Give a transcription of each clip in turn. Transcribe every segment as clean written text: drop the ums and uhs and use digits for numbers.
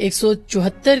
174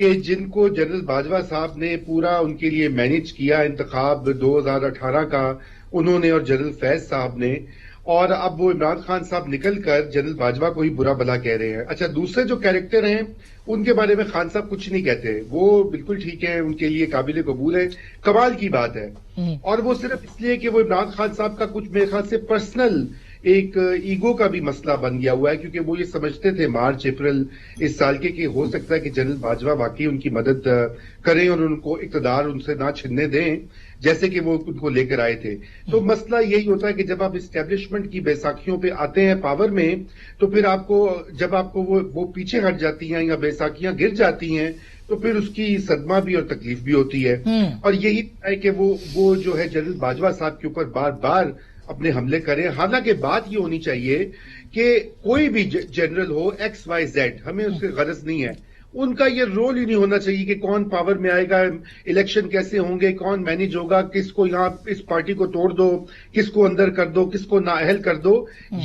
کہ جن کو جنرل باجوہ صاحب نے پورا ان کے لیے مینج کیا انتخاب 2018 کا انہوں نے اور جنرل فیض صاحب نے، اور اب وہ عمران خان صاحب نکل کر جنرل باجوہ کو ہی برا بھلا کہہ رہے ہیں. اچھا، دوسرے جو کیریکٹر ہیں ان کے بارے میں خان صاحب کچھ نہیں کہتے، وہ بالکل ٹھیک ہے، ان کے لیے قابل قبول ہے. کمال کی بات ہے، اور وہ صرف اس لیے کہ وہ عمران خان صاحب کا کچھ میرے خیال سے پرسنل ایک ایگو کا بھی مسئلہ بن گیا ہوا ہے، کیونکہ وہ یہ سمجھتے تھے مارچ اپریل اس سال کے کہ ہو سکتا ہے کہ جنرل باجوہ واقعی ان کی مدد کریں اور ان کو اقتدار ان سے نہ چھننے دیں جیسے کہ وہ ان کو لے کر آئے تھے. تو مسئلہ یہی ہوتا ہے کہ جب آپ اسٹیبلشمنٹ کی بیساکھیوں پہ آتے ہیں پاور میں، تو پھر آپ کو جب آپ کو وہ پیچھے ہٹ جاتی ہیں یا بیساکھیاں گر جاتی ہیں تو پھر اس کی صدمہ بھی اور تکلیف بھی ہوتی ہے. اور یہی ہے کہ وہ جو ہے جنرل باجوہ صاحب کے اوپر بار بار اپنے حملے کریں. حالانکہ بات یہ ہونی چاہیے کہ کوئی بھی جنرل ہو XYZ، ہمیں اس سے غرض نہیں ہے، ان کا یہ رول ہی نہیں ہونا چاہیے کہ کون پاور میں آئے گا، الیکشن کیسے ہوں گے، کون مینیج ہوگا، کس کو یہاں اس پارٹی کو توڑ دو، کس کو اندر کر دو، کس کو نااہل کر دو.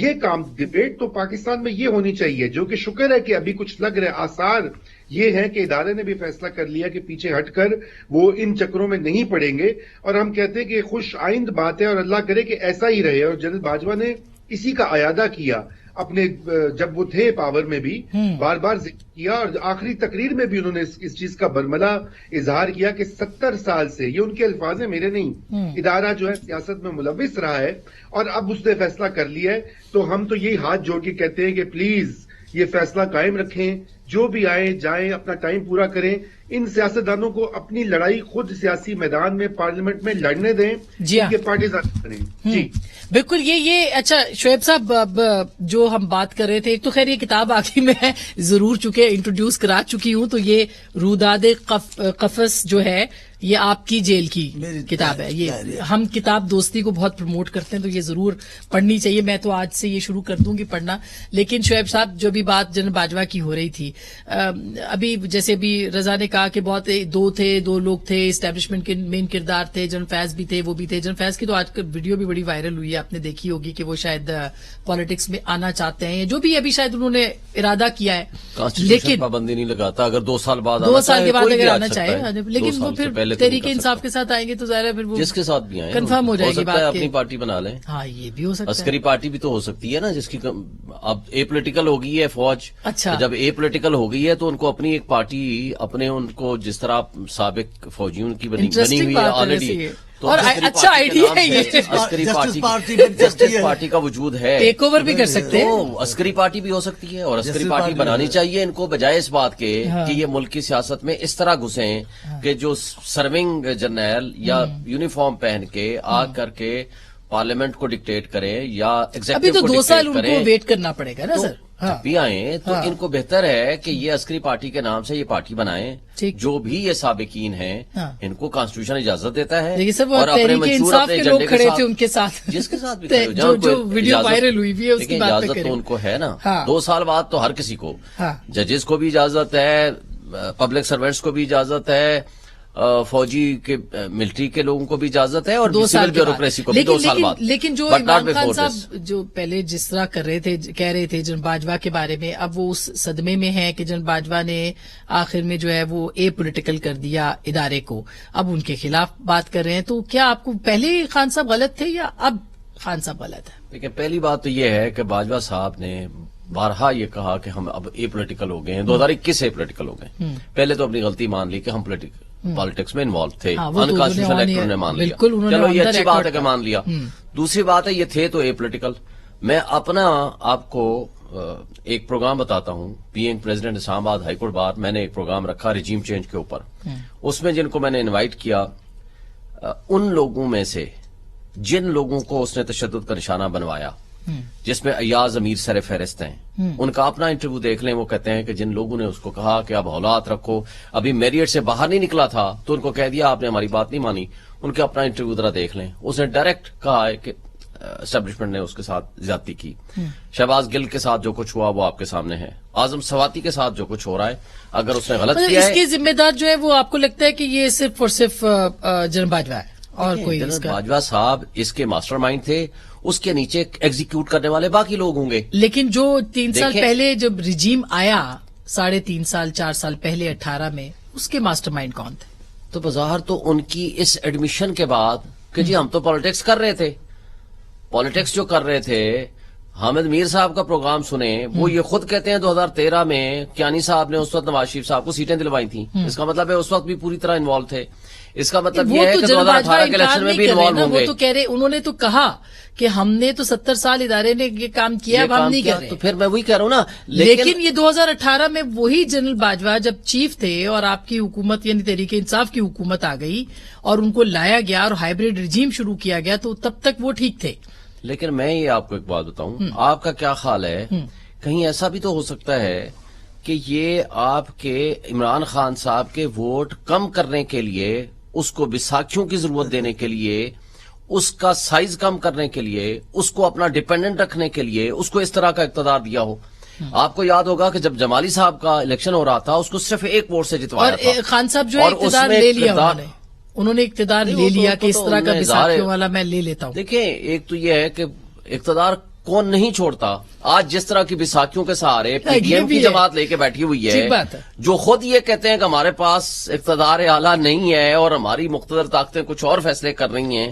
یہ کام ڈبیٹ تو پاکستان میں یہ ہونی چاہیے، جو کہ شکر ہے کہ ابھی کچھ لگ رہے آثار یہ ہے کہ ادارے نے بھی فیصلہ کر لیا کہ پیچھے ہٹ کر وہ ان چکروں میں نہیں پڑیں گے. اور ہم کہتے ہیں کہ خوش آئند بات ہے اور اللہ کرے کہ ایسا ہی رہے. اور جنرل باجوہ نے اسی کا اعادہ کیا اپنے جب وہ تھے پاور میں بھی، بار بار ذکر کیا، اور آخری تقریر میں بھی انہوں نے اس چیز کا برملا اظہار کیا کہ 70 سال سے، یہ ان کے الفاظ ہیں میرے نہیں، ادارہ جو ہے سیاست میں ملوث رہا ہے اور اب اس نے فیصلہ کر لیا ہے. تو ہم تو یہی ہاتھ جوڑ کے کہتے ہیں کہ پلیز یہ فیصلہ قائم رکھیں، جو بھی آئیں جائیں اپنا ٹائم پورا کریں. ان سیاستدانوں کو اپنی لڑائی خود سیاسی میدان میں پارلیمنٹ میں لڑنے دیں، ان کے پارٹیزان کریں. جی بالکل. یہ اچھا شعیب صاحب، اب جو ہم بات کر رہے تھے، ایک تو خیر یہ کتاب آخری میں ضرور چکے انٹروڈیوس کرا چکی ہوں، تو یہ روداد قفس جو ہے یہ آپ کی جیل کی کتاب ہے. یہ ہم کتاب دوستی کو بہت پروموٹ کرتے ہیں، تو یہ ضرور پڑھنی چاہیے. میں تو آج سے یہ شروع کر دوں گی پڑھنا. لیکن شعیب صاحب، جو بھی بات جنرل باجوہ کی ہو رہی تھی، ابھی جیسے بھی رضا نے کہا کہ بہت دو لوگ تھے اسٹیبلشمنٹ کے مین کردار تھے، جنرل فیض بھی تھے، وہ بھی تھے. جنرل فیض کی تو آج کل ویڈیو بھی بڑی وائرل ہوئی ہے، آپ نے دیکھی ہوگی کہ وہ شاید پالیٹکس میں آنا چاہتے ہیں، جو بھی ابھی شاید انہوں نے ارادہ کیا ہے، لیکن پابندی نہیں لگاتا. اگر 2 سال بعد کے بعد اگر آنا چاہے، لیکن وہ پھر تحریک انصاف کے ساتھ آئیں گے تو ظاہر ہے پھر وہ جس کے ساتھ بھی آئیں کنفرم ہو جائے گی بات، اپنی پارٹی بنا لیں. ہاں یہ بھی ہو سکتا ہے. عسکری پارٹی بھی تو ہو سکتی ہے نا، جس کی اب اے پولیٹیکل ہو گئی ہے فوج. اچھا، جب اے پولیٹیکل ہو گئی ہے تو ان کو اپنی ایک پارٹی، اپنے ان کو جس طرح سابق فوجیوں کی بنی ہوئی ہے آلریڈی، اور اچھا آئیڈیا ہے یہ. عسکری پارٹی کا وجود ہے، ٹیک اوور بھی کر سکتے ہیں. عسکری پارٹی بھی ہو سکتی ہے، اور عسکری پارٹی بنانی چاہیے ان کو، بجائے اس بات کے کہ یہ ملک کی سیاست میں اس طرح گھسیں کہ جو سرونگ جرنیل یا یونیفارم پہن کے آ کر کے پارلیمنٹ کو ڈکٹیٹ کریں یا ابھی تو 2 سال ان کو ویٹ کرنا پڑے گا نا سر. جب بھی آئیں تو ان کو بہتر ہے کہ یہ عسکری پارٹی کے نام سے یہ پارٹی بنائیں. جو بھی یہ سابقین ہیں ان کو کانسٹیٹیوشن اجازت دیتا ہے، اور اپنے منصور اپنے لوگ کھڑے تھے ان کے ساتھ، جس کے ساتھ بھی جو ویڈیو وائرل ہوئی ہے اس کی بات اجازت تو ان کو ہے نا. 2 سال بعد تو ہر کسی کو، ججز کو بھی اجازت ہے، پبلک سروینٹس کو بھی اجازت ہے، فوجی کے ملٹری کے لوگوں کو بھی اجازت ہے، اور سول بیوروکریسی کو بھی 2 سال بعد. لیکن جو عمران خان صاحب جو پہلے جس طرح کر رہے تھے، کہہ رہے تھے جنرل باجوہ کے بارے میں، اب وہ اس صدمے میں ہے کہ جنرل باجوہ نے آخر میں جو ہے وہ اے پولیٹیکل کر دیا ادارے کو، اب ان کے خلاف بات کر رہے ہیں. تو کیا آپ کو پہلے خان صاحب غلط تھے یا اب خان صاحب غلط ہے؟ دیکھیں، پہلی بات تو یہ ہے کہ باجوہ صاحب نے بارہا یہ کہا کہ ہم اب اے پولیٹیکل ہو گئے ہیں. 2021 سے پولیٹیکل ہو گئے. پہلے تو اپنی غلطی مان لی کہ ہم پالیٹکس میں انوالو تھے، انکانسٹیٹیوشنل ایکٹ انہوں نے مان لیا. چلو یہ اچھی بات ہے کہ مان لیا. دوسری بات ہے یہ تھے تو اے پولیٹیکل. میں اپنا آپ کو ایک پروگرام بتاتا ہوں. بینگ پریزیڈنٹ اسلام آباد ہائی کورٹ بار، میں نے ایک پروگرام رکھا ریجیم چینج کے اوپر. اس میں جن کو میں نے انوائٹ کیا، ان لوگوں میں سے جن لوگوں کو اس نے تشدد کا نشانہ بنوایا، جس میں ایاز امیر سر فہرست ہیں، ان کا اپنا انٹرویو دیکھ لیں. وہ کہتے ہیں کہ جن لوگوں نے اس کو کہا کہ اب اولاد رکھو، ابھی میریٹ سے باہر نہیں نکلا تھا تو ان کو کہہ دیا آپ نے ہماری بات نہیں مانی، ان کے اپنا انٹرویو ذرا دیکھ لیں. اس نے ڈائریکٹ کہا ہے کہ اسٹیبلشمنٹ نے اس کے ساتھ زیادتی کی. شہباز گل کے ساتھ جو کچھ ہوا وہ آپ کے سامنے ہے. اعظم سواتی کے ساتھ جو کچھ ہو رہا ہے، اگر اس نے غلط کیا ہے، اس کے ذمہ دار جو ہے وہ آپ کو لگتا ہے کہ یہ صرف اور صرف جنرل باجوہ ہے اور کوئی؟ جنرل باجوہ صاحب اس کے ماسٹر مائنڈ تھے، اس کے نیچے ایگزیکیوٹ کرنے والے باقی لوگ ہوں گے. لیکن جو 3 سال پہلے جب رجیم آیا، 3.5 سال 4 سال پہلے 18 میں، اس کے ماسٹر مائنڈ کون تھے؟ تو بظاہر تو ان کی اس ایڈمیشن کے بعد کہ جی ہم تو پالیٹکس کر رہے تھے، پالیٹکس جو کر رہے تھے، حامد میر صاحب کا پروگرام سنیں، وہ یہ خود کہتے ہیں 2013 میں کیانی صاحب نے اس وقت نواز شریف صاحب کو سیٹیں دلوائی تھیں، اس کا مطلب ہے اس وقت بھی پوری طرح انوالو تھے. اس کا مطلب یہ ہے کہ 2018 کے الیکشن میں بھی انوالو ہوں گے. وہ تو کہہ رہے، انہوں نے تو کہا کہ ہم نے تو 70 سال ادارے نے یہ کام کیا، اب ہم نہیں کر رہے. تو پھر میں وہی کہہ رہا ہوں نا، لیکن یہ 2018 میں وہی جنرل باجوہ جب چیف تھے اور آپ کی حکومت یعنی تحریک انصاف کی حکومت آ گئی اور ان کو لایا گیا اور ہائیبریڈ رجیم شروع کیا گیا، تو تب تک وہ ٹھیک تھے. لیکن میں یہ آپ کو ایک بات بتاؤں، آپ کا کیا خیال ہے، کہیں ایسا بھی تو ہو سکتا ہے کہ یہ آپ کے عمران خان صاحب کے ووٹ کم کرنے کے لیے، اس کو بیساکھیوں کی ضرورت دینے کے لیے، اس کا سائز کم کرنے کے لیے، اس کو اپنا ڈیپینڈنٹ رکھنے کے لیے اس کو اس طرح کا اقتدار دیا ہو؟ آپ کو یاد ہوگا کہ جب جمالی صاحب کا الیکشن ہو رہا تھا اس کو صرف ایک ووٹ سے جتوایا تھا، اور خان صاحب جو ہے اقتدار لے لیا، انہوں نے اقتدار لے لیا کہ اس طرح کا بیساکھیوں والا میں لے لیتا ہوں. دیکھیں، ایک تو یہ ہے کہ اقتدار کون نہیں چھوڑتا. آج جس طرح کی بیساکھیوں کے سہارے پی ڈی ایم کی جماعت لے کے بیٹھی ہوئی ہے، جو خود یہ کہتے ہیں کہ ہمارے پاس اقتدار اعلیٰ نہیں ہے اور ہماری مقتدر طاقتیں کچھ اور فیصلے کر رہی ہیں،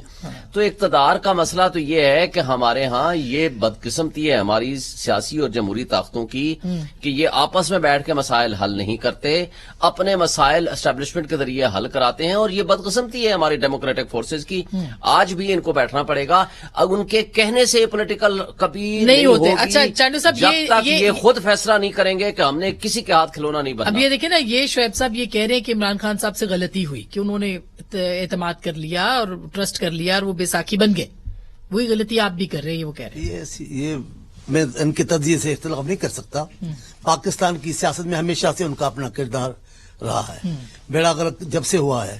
تو اقتدار کا مسئلہ تو یہ ہے کہ ہمارے ہاں یہ بدقسمتی ہے ہماری سیاسی اور جمہوری طاقتوں کی کہ یہ آپس میں بیٹھ کے مسائل حل نہیں کرتے، اپنے مسائل اسٹیبلشمنٹ کے ذریعے حل کراتے ہیں، اور یہ بدقسمتی ہے ہماری ڈیموکریٹک فورسز کی. آج بھی ان کو بیٹھنا پڑے گا. اب ان کے کہنے سے پولیٹیکل کبھی نہیں ہوتے. اچھا چانڈو صاحب، جب تک یہ خود فیصلہ نہیں کریں گے کہ ہم نے کسی کے ہاتھ کھلونا نہیں بننا. اب یہ دیکھیں نا، یہ شعیب صاحب یہ کہہ رہے ہیں کہ عمران خان صاحب سے غلطی ہوئی کہ انہوں نے اعتماد کر لیا اور ٹرسٹ کر لیا اور وہ بیساکھی بن گئے. وہی غلطی آپ بھی کر رہے ہیں، وہ کہہ رہے ہیں. یہ میں ان کے تجزیے سے اختلاف نہیں کر سکتا. پاکستان کی سیاست میں ہمیشہ سے ان کا اپنا کردار رہا ہے. بیڑا غرق جب سے ہوا ہے،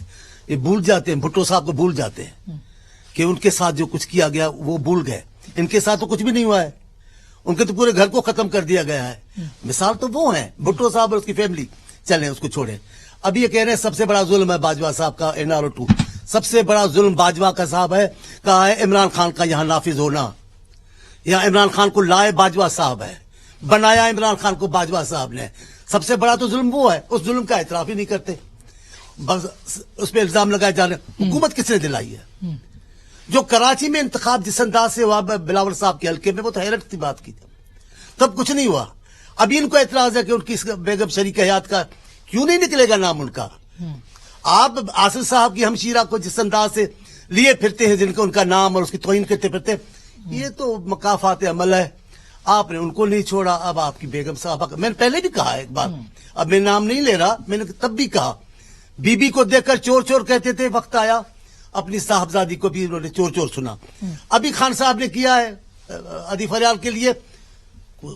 یہ بھول جاتے ہیں، بھٹو صاحب کو بھول جاتے ہیں کہ ان کے ساتھ جو کچھ کیا گیا وہ بھول گئے. ان کے ساتھ تو کچھ بھی نہیں ہوا ہے، ان کے تو پورے گھر کو ختم کر دیا گیا ہے. مثال تو وہ ہیں بھٹو صاحب اور اس کی فیملی. چلیں اس کو چھوڑیں. اب یہ کہہ رہے ہیں سب سے بڑا ظلم ہے باجوہ صاحب کا NRO 2. سب سے بڑا ظلم باجوہ کا صاحب ہے کہا ہے عمران خان کا یہاں نافذ ہونا. یہاں عمران خان کو لائے باجوہ صاحب ہے، بنایا عمران خان کو باجوہ صاحب نے. سب سے بڑا تو ظلم وہ ہے، اس ظلم کا اعتراف ہی نہیں کرتے. بس اس پہ الزام لگائے جا رہے ہیں. حکومت کس نے دلائی ہے؟ جو کراچی میں انتخاب جس انداز سے ہوا بلاول صاحب کے حلقے میں، وہ تو حیرت کی بات کی تھی. تب کچھ نہیں ہوا. ابھی ان کو اعتراض ہے کہ ان کی بیگم شریک حیات کا کیوں نہیں نکلے گا نام ان کا. آپ آصف صاحب کی ہمشیرہ کو جس انداز سے لیے پھرتے ہیں، جن کو ان کا نام اور اس کی توہین کرتے پھرتے، یہ تو مقافات عمل ہے. آپ نے ان کو نہیں چھوڑا. اب آپ کی بیگم صاحبہ، میں نے پہلے بھی کہا ایک بات، اب میں نام نہیں لے رہا، میں نے تب بھی کہا، بی بی کو دیکھ کر چور چور کہتے تھے، وقت آیا اپنی صاحبزادی کو بھی انہوں نے چور چور سنا. ابھی خان صاحب نے کیا ہے ادی فریال کے لیے،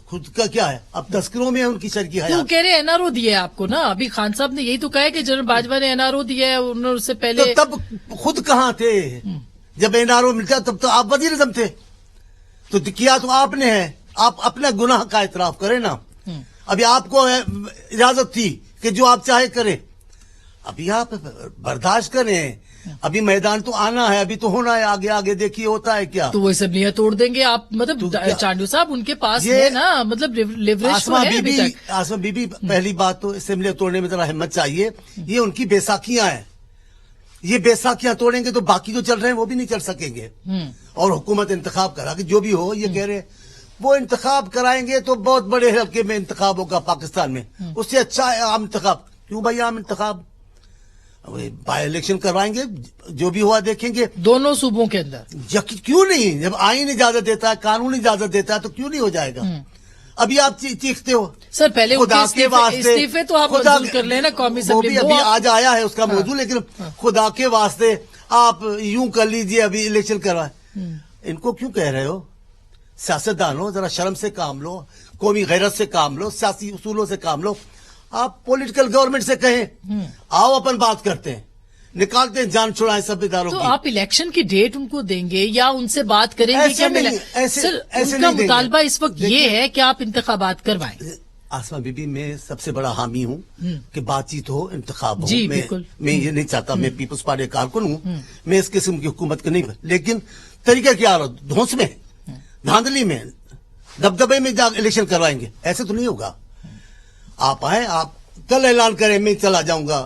خود کا کیا ہے، اب تذکروں میں ان کی شرکی حیات. کیوں کہہ رہے NRO دیا ہے آپ کو نا؟ ابھی خان صاحب نے یہی تو کہا ہے کہ جنرل باجوہ نے NRO دیا ہے، انہوں نے اس سے پہلے. تو تب خود کہاں تھے جب NRO ملتا؟ تب تو آپ وزیر اعظم تھے. تو کیا تو آپ نے ہے، آپ اپنا گناہ کا اعتراف کریں نا. ابھی آپ کو اجازت تھی کہ جو آپ چاہے کریں، ابھی آپ برداشت کریں. ابھی میدان تو آنا ہے، ابھی تو ہونا ہے، آگے آگے دیکھیے ہوتا ہے کیا. تو وہ اسمبلیاں توڑ دیں گے آپ؟ مطلب چانڈو صاحب ان کے پاس ہے نا، مطلب لیوریج ہے. آسما بی بی پہلی بات تو اسمبلیاں توڑنے میں ذرا ہمت چاہیے. یہ ان کی بیساکھیاں ہیں، یہ بیساکھیاں توڑیں گے تو باقی جو چل رہے ہیں وہ بھی نہیں چل سکیں گے. اور حکومت انتخاب کرا کہ جو بھی ہو، یہ کہہ رہے ہیں وہ انتخاب کرائیں گے تو بہت بڑے حلقے میں انتخاب ہوگا پاکستان میں. اس سے اچھا ہے عام انتخاب. کیوں بھائی عام انتخاب؟ بائی الیکشن کروائیں گے، جو بھی ہوا دیکھیں گے دونوں صوبوں کے اندر. کیوں نہیں؟ جب آئین اجازت دیتا ہے، قانون اجازت دیتا ہے، تو کیوں نہیں ہو جائے گا؟ ابھی آپ چیختے ہو سر، پہلے خدا کے واسطے استعفے تو آپ منظور کر لیں نا قومی اسمبلی. ابھی آج آیا ہے اس کا موضوع، لیکن خدا کے واسطے آپ یوں کر لیجئے، ابھی الیکشن کروائیں. ان کو کیوں کہہ رہے ہو؟ سیاستدانوں ذرا شرم سے کام لو، قومی غیرت سے کام لو، سیاسی اصولوں سے کام لو. آپ پولیٹیکل گورنمنٹ سے کہیں آؤ اپن بات کرتے ہیں، نکالتے ہیں جان چھڑائیں سب اداروں کی. تو آپ الیکشن کی ڈیٹ ان کو دیں گے یا ان سے بات کریں گے؟ ایسے ان کا مطالبہ اس وقت یہ ہے کہ آپ انتخابات کروائیں. آسما بی بی میں سب سے بڑا حامی ہوں کہ بات چیت ہو، انتخاب ہو. جی بالکل. میں یہ نہیں چاہتا، میں پیپلز پارٹی کارکن ہوں، میں اس قسم کی حکومت کے نہیں، لیکن طریقہ کیا رہا، دھونس میں، دھاندلی میں، دبدبے میں جا الیکشن کروائیں گے، ایسے تو نہیں ہوگا. آپ آئیں، آپ کل اعلان کریں میں چلا جاؤں گا،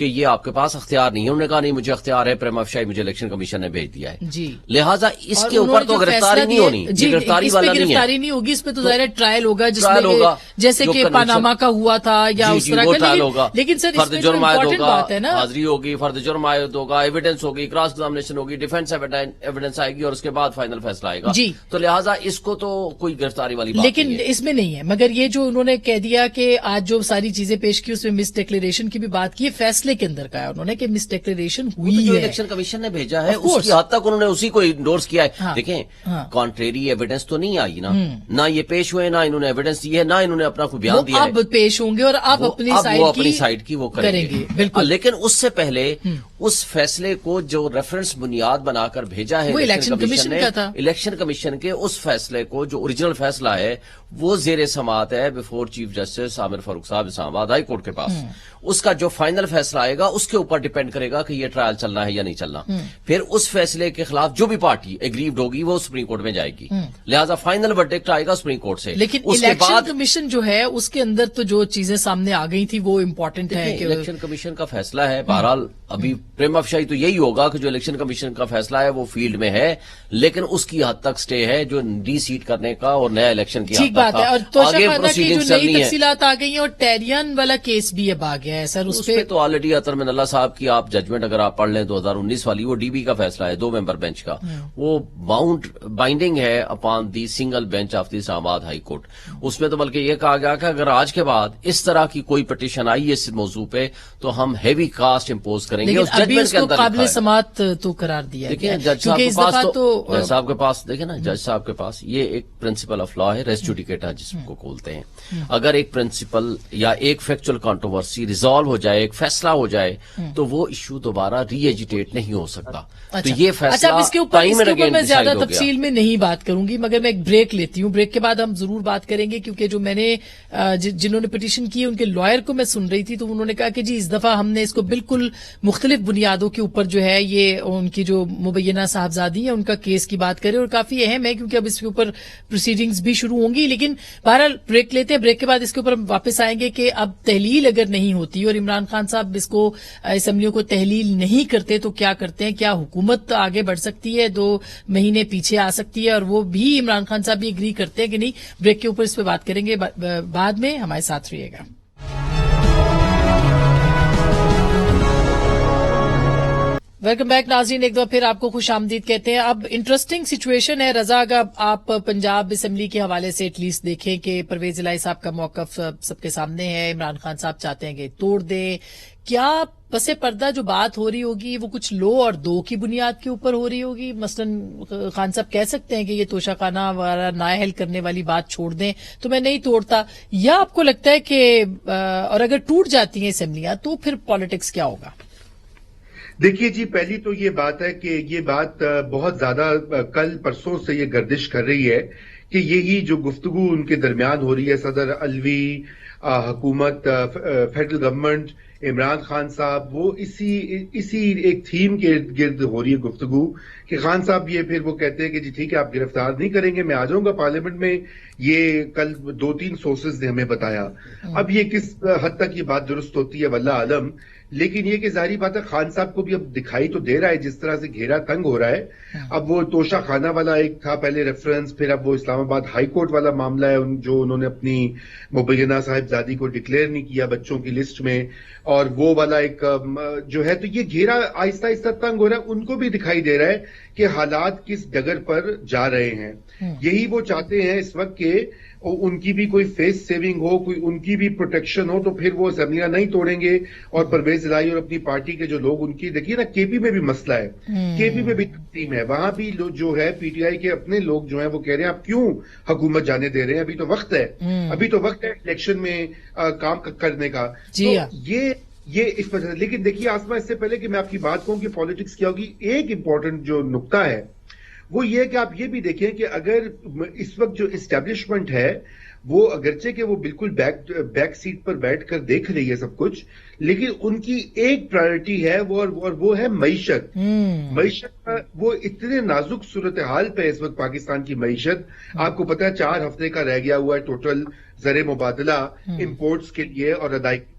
کہ یہ آپ کے پاس اختیار نہیں ہے. انہوں نے کہا نہیں مجھے اختیار ہے, پریما فیشی مجھے الیکشن کمیشن نے بھیج دیا ہے. جی لہٰذا اس کے اوپر تو گرفتاری نہیں ہونی, گرفتاری والا نہیں ہے, گرفتاری نہیں ہوگی. اس پہ تو ظاہر ٹرائل ہوگا, جس میں جیسے کہ پاناما کا ہوا تھا یا اس طرح کا ٹرائل ہوگا. لیکن سر فرد جرم عائد ہوگا, حاضری ہوگی, فرد جرم عائد ہوگا, ایویڈنس ہوگی, کراس ایگزامینیشن ہوگی, ڈیفینس ایویڈنس آئے گی اور اس کے بعد فائنل فیصلہ آئے گا. جی تو لہٰذا اس کو تو کوئی گرفتاری والی بات لیکن اس میں نہیں ہے. مگر یہ جو انہوں نے کہہ دیا کہ آج جو ساری چیزیں پیش کی اس میں مس ڈکلیریشن کی بھی بات کی, فیصلے کے اندر کہا انہوں نے کہ مس ڈکلیریشن ہوئی جو ہے. الیکشن کمیشن نے بھیجا ہے اس کی حد تک انہوں نے اسی کو انڈورس کیا ہے. دیکھیں کانٹریری ایویڈنس تو نہیں آئی نا, نہ یہ پیش ہوئے, نہ انہوں نے ایویڈنس دی ہے, نہ انہوں نے اپنا کوئی بیان دیا ہے. اب پیش ہوں گے اور اب اپنی سائڈ کی وہ کریں گے بالکل. لیکن اس سے پہلے اس فیصلے کو جو ریفرنس بنیاد بنا کر بھیجا ہے الیکشن کمیشن کا تھا, الیکشن کمیشن کے اس فیصلے کو جو اوریجنل فیصلہ ہے وہ زیر سماعت ہے بفور چیف جسٹس عامر فاروق صاحب اسلام آباد ہائی کورٹ کے پاس. اس کا جو فائنل فیصلہ آئے گا اس کے اوپر ڈیپینڈ کرے گا کہ یہ ٹرائل چلنا ہے یا نہیں چلنا. پھر اس فیصلے کے خلاف جو بھی پارٹی ایگریوڈ ہوگی وہ سپریم کورٹ میں جائے گی. لہٰذا فائنل ورڈکٹ آئے گا سپریم کورٹ سے. لیکن الیکشن کمیشن جو ہے اس کے اندر تو جو چیزیں سامنے آ گئی تھی وہ امپورٹنٹ ہے کہ الیکشن کمیشن کا فیصلہ ہے. بہرحال ابھی پریما فیشی تو یہی ہوگا کہ جو الیکشن کمیشن کا فیصلہ ہے وہ فیلڈ میں ہے, لیکن اس کی حد تک سٹے ہے جو ڈی سیٹ کرنے کا اور نیا الیکشن کی ٹھیک بات ہے. اور توشہ خانہ کی جو نئی تفصیلات آ گئی ہیں اور ٹیریان والا کیس بھی اب آ گیا ہے سر. اس پہ تو آلریڈی اطہر من اللہ صاحب کی آپ ججمنٹ اگر آپ پڑھ لیں 2019 والی, وہ ڈی بی کا فیصلہ ہے 2 ممبر بینچ کا, وہ بائنڈنگ ہے upon the single bench of the Islamabad high court. اس میں تو بلکہ یہ کہا گیا کہ اگر آج کے بعد اس طرح کی کوئی پٹیشن آئی ہے اس موضوع پہ تو ہم ہیوی کاسٹ امپوز کریں گے. اس ججمنٹ کے اندر قابل سماعت تو قرار دیا دیکھیں جج صاحب کے پاس دیکھیں نا, جج صاحب کے پاس یہ ایک پرنسپل آف لا ہے, ریس جوڈیکیٹا جس کو بولتے ہیں. اگر ایک پرنسپل یا ایک فیکچوئل کانٹروورسی ریزالو ہو جائے, ایک فیصلہ ہو جائے, تو وہ ایشو دوبارہ ری ایجیٹیٹ نہیں ہو سکتا. تو یہ فیصلہ اس کے اوپر میں زیادہ تفصیل میں نہیں بات کروں گی, مگر میں ایک بریک لیتی ہوں. بریک کے بعد ہم ضرور بات کریں گے, کیونکہ جو میں نے جنہوں نے پٹیشن کی ان کے لائر کو میں سن رہی تھی تو انہوں نے کہا کہ جی اس دفعہ ہم نے اس کو بالکل مختلف بنیادوں کے اوپر جو ہے یہ ان کی جو مبینہ صاحبزادی ہے ان کا کیس کی بات کریں, اور کافی اہم ہے کیونکہ اب اس کے اوپر پروسیڈنگز بھی شروع ہوں گی. لیکن بہرحال بریک لیتے ہیں, بریک کے بعد اس کے اوپر ہم واپس آئیں گے کہ اب تحلیل اگر نہیں ہوتی اور عمران خان صاحب اس کو اسمبلیوں کو تحلیل نہیں کرتے تو کیا کرتے ہیں, کیا حکومت آگے بڑھ سکتی ہے, 2 مہینے پیچھے آ سکتی ہے, اور وہ بھی عمران خان صاحب بھی اگری کرتے ہیں کہ نہیں. بریک کے اوپر اس پہ بات کریں گے, بعد میں ہمارے ساتھ رہیے گا. ویلکم بیک ناظرین, ایک دفعہ پھر آپ کو خوش آمدید کہتے ہیں. اب انٹرسٹنگ سچویشن ہے رضا, اگر آپ پنجاب اسمبلی کے حوالے سے ایٹ لیسٹ دیکھیں کہ پرویز الہی صاحب کا موقف سب کے سامنے ہے, عمران خان صاحب چاہتے ہیں کہ توڑ دیں. کیا پس پردہ جو بات ہو رہی ہوگی وہ کچھ لو اور دو کی بنیاد کے اوپر ہو رہی ہوگی؟ مثلا خان صاحب کہہ سکتے ہیں کہ یہ توشہ خانہ وغیرہ نااہل کرنے والی بات چھوڑ دیں تو میں نہیں توڑتا, یا آپ کو لگتا ہے کہ اور اگر ٹوٹ جاتی ہیں اسمبلیاں تو پھر پالیٹکس کیا ہوگا؟ دیکھیے جی, پہلی تو یہ بات ہے کہ یہ بات بہت زیادہ کل پرسوں سے یہ گردش کر رہی ہے کہ یہی جو گفتگو ان کے درمیان ہو رہی ہے, صدر علوی, حکومت, فیڈرل گورنمنٹ, عمران خان صاحب, وہ اسی ایک تھیم کے گرد ہو رہی ہے گفتگو کہ خان صاحب یہ پھر وہ کہتے ہیں کہ جی ٹھیک ہے آپ گرفتار نہیں کریں گے, میں آ جاؤں گا پارلیمنٹ میں. یہ کل 2-3 سورسز نے ہمیں بتایا. اب یہ کس حد تک یہ بات درست ہوتی ہے واللہ عالم, لیکن یہ کہ ظاہری بات ہے خان صاحب کو بھی اب دکھائی تو دے رہا ہے جس طرح سے گھیرا تنگ ہو رہا ہے. اب وہ توشہ خانہ والا ایک تھا پہلے ریفرنس, پھر اب وہ اسلام آباد ہائی کورٹ والا معاملہ ہے جو انہوں نے اپنی مبینہ صاحبزادی کو ڈکلیئر نہیں کیا بچوں کی لسٹ میں, اور وہ والا ایک جو ہے, تو یہ گھیرا آہستہ آہستہ تنگ ہو رہا ہے. ان کو بھی دکھائی دے رہا ہے کہ حالات کس ڈگر پر جا رہے ہیں. یہی وہ چاہتے ہیں اس وقت کہ ان کی بھی کوئی فیس سیونگ ہو, کوئی ان کی بھی پروٹیکشن ہو, تو پھر وہ اسمبلیاں نہیں توڑیں گے. اور پرویز الہی اور اپنی پارٹی کے جو لوگ ان کی, دیکھیے نا کے پی میں بھی مسئلہ ہے, کے پی میں بھی تقسیم ہے, وہاں بھی جو ہے پی ٹی آئی کے اپنے لوگ جو ہیں وہ کہہ رہے ہیں آپ کیوں حکومت جانے دے رہے ہیں, ابھی تو وقت ہے, ابھی تو وقت ہے الیکشن میں کام کرنے کا. یہ اس وجہ. لیکن دیکھیے آسما, اس سے پہلے کہ میں آپ کی بات کہوں کہ پالیٹکس کیا ہوگی, ایک امپورٹنٹ جو نقطہ ہے وہ یہ کہ آپ یہ بھی دیکھیں کہ اگر اس وقت جو اسٹیبلشمنٹ ہے وہ اگرچہ کہ وہ بالکل بیک سیٹ پر بیٹھ کر دیکھ رہی ہے سب کچھ, لیکن ان کی ایک پرائرٹی ہے وہ ہے معیشت. معیشت وہ اتنے نازک صورتحال پہ اس وقت پاکستان کی معیشت, آپ کو پتا ہے 4 ہفتے کا رہ گیا ہوا ہے ٹوٹل زر مبادلہ امپورٹس کے لیے اور ادائیگی.